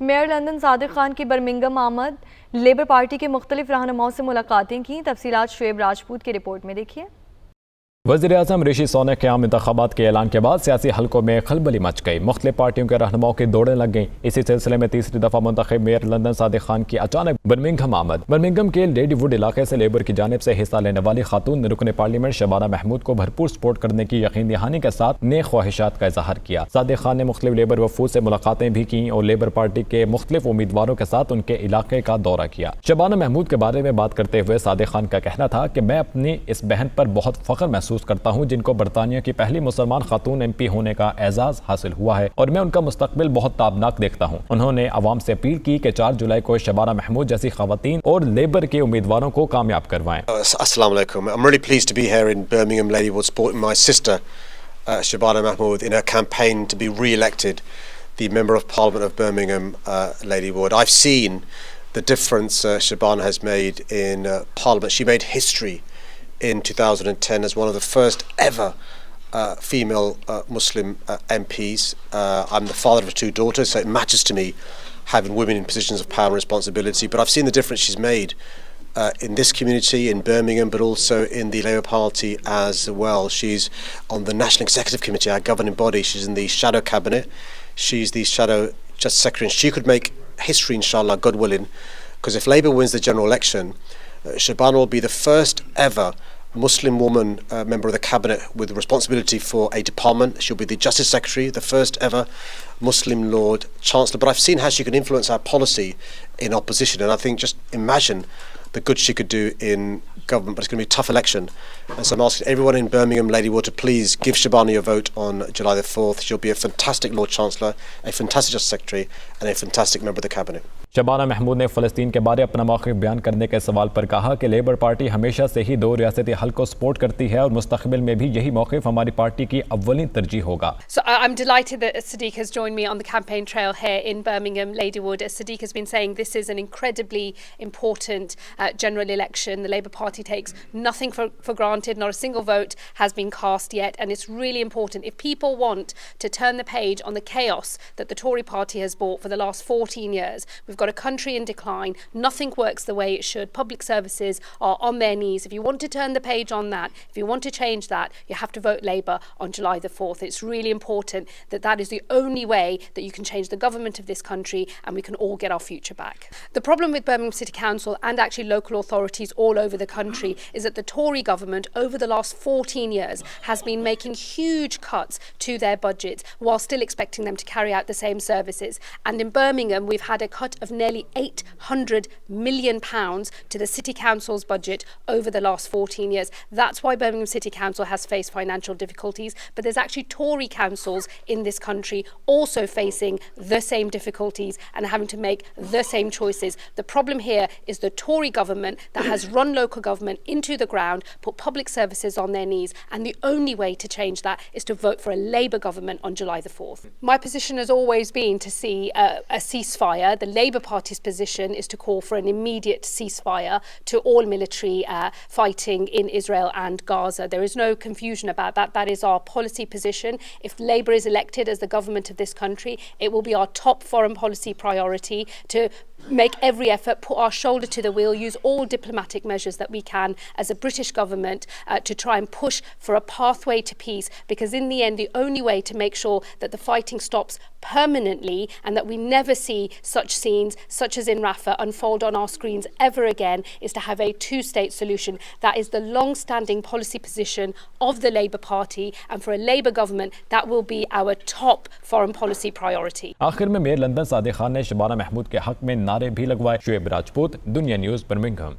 Mayor London Sadiq Khan की Birmingham आमद, labour party के मुख्तलिफ रहनुमाओं से मुलाकातें की। तफसीलात शुएब राजपूत की रिपोर्ट में देखिए। वज़ीर-ए-आज़म ऋषि सुनक के आम इंतखाबात के ऐलान के बाद सियासी हलकों में खलबली मच गई। मुख्तलिफ पार्टियों के रहनुमाओं की दौड़ें लग गईं। इसी सिलसिले में तीसरी दफ़ा मुंतखब मेयर लंदन सादिक खान की अचानक बर्मिंघम आमद। बर्मिंघम के लेडीवुड इलाके से लेबर की जानिब से हिस्सा लेने वाली खातून ने रुकन पार्लियामेंट शबाना महमूद को भरपूर सपोर्ट करने की यकीन दहानी के साथ नेक ख्वाहिशात का इजहार किया। सादिक खान ने मुख्तलिफ लेबर वफूद से मुलाकातें भी की और लेबर पार्टी के मुख्तलिफ उम्मीदवारों के साथ उनके इलाके का दौरा किया। शबाना महमूद के बारे में बात करते हुए सादिक खान का कहना था कि मैं अपनी इस बहन पर बहुत फख्र महसूस करता हूँ जिनको बरतानिया की पहली मुसलमान खातून MP होने का एजाज हासिल हुआ है और मैं उनका मुस्तकबिल बहुत ताबनाक देखता हूँ। उन्होंने अवाम से अपील की कि 4 जुलाई को शबाना महमूद जैसी खवातीन और लेबर के उम्मीदवारों को कामयाब करवाएं। Assalamu alaikum. I'm really pleased to be here in Birmingham, Ladywood, supporting my sister Shabana Mahmood in her campaign to be re-elected the Member of Parliament of Birmingham, Ladywood. I've seen the difference Shabana has made in Parliament. She made history in 2010 as one of the first ever female Muslim MPs. I'm the father of 2 daughters, so it matters to me having women in positions of power and responsibility. But I've seen the difference she's made in this community, in Birmingham, but also in the Labour Party as well. She's on the National Executive Committee, our governing body. She's in the Shadow Cabinet. She's the Shadow Justice Secretary, and she could make history, inshallah, God willing, because if Labour wins the general election, Shabana will be the first ever Muslim woman member of the cabinet with responsibility for a department. She'll be the Justice Secretary, the first ever Muslim Lord Chancellor. But I've seen how she can influence our policy in opposition, and I think just imagine the good she could do in government. But it's going to be a tough election, and so I'm asking everyone in Birmingham, Ladywood, to please give Shabana your vote on July the 4th. She'll be a fantastic Lord Chancellor, a fantastic Justice Secretary, and a fantastic member of the cabinet. Shabana Mahmood ने फ़लस्तीन के बारे अपना मौक़िफ़ बयान करने के सवाल पर कहा कि लेबर पार्टी हमेशा से ही 2 रियासती हल को सपोर्ट करती है और मुस्तक़बिल में भी यही मौक़िफ़ हमारी पार्टी की अव्वलीन तरजीह होगा। So I'm delighted that Sadiq has joined me on the campaign trail here in Birmingham, Ladywood. As Sadiq has been saying, this is an incredibly important general election. The Labour Party takes nothing for granted. Not a single vote has been cast yet, and it's really important. If people want to turn the page on the chaos that the Tory party has brought for the last 14 years, we've got a country in decline. Nothing works the way it should. Public services are on their knees. If you want to turn the page on that, if you want to change that, you have to vote Labour on July the 4th. It's really important that that is the only way that you can change the government of this country and we can all get our future back. The problem with Birmingham City Council and actually local authorities all over the country is that the Tory government over the last 14 years has been making huge cuts to their budgets while still expecting them to carry out the same services. And in Birmingham, we've had a cut of nearly £800 million to the City Council's budget over the last 14 years. That's why Birmingham City Council has faced financial difficulties, but there's actually Tory councils in this country also facing the same difficulties and having to make the same choices. The problem here is the Tory government that has run local government into the ground, put public services on their knees, and the only way to change that is to vote for a Labour government on July the 4th. My position has always been to see a ceasefire. The Labour Party's position is to call for an immediate ceasefire to all military fighting in Israel and Gaza. There is no confusion about that. That is our policy position. If Labour is elected as the government of this country, it will be our top foreign policy priority to make every effort, put our shoulder to the wheel, use all diplomatic measures that we can as a British government to try and push for a pathway to peace, because in the end the only way to make sure that the fighting stops permanently and that we never see such scenes such as in Rafah unfold on our screens ever again is to have a 2-state solution. That is the long-standing policy position of the Labour Party, and for a Labour government that will be our top foreign policy priority. आखिर में mayor London Sadiq Khan ने शबाना महमूद के हक में नारे भी लगवाए। शुएब राजपूत, दुनिया न्यूज़, बर्मिंघम।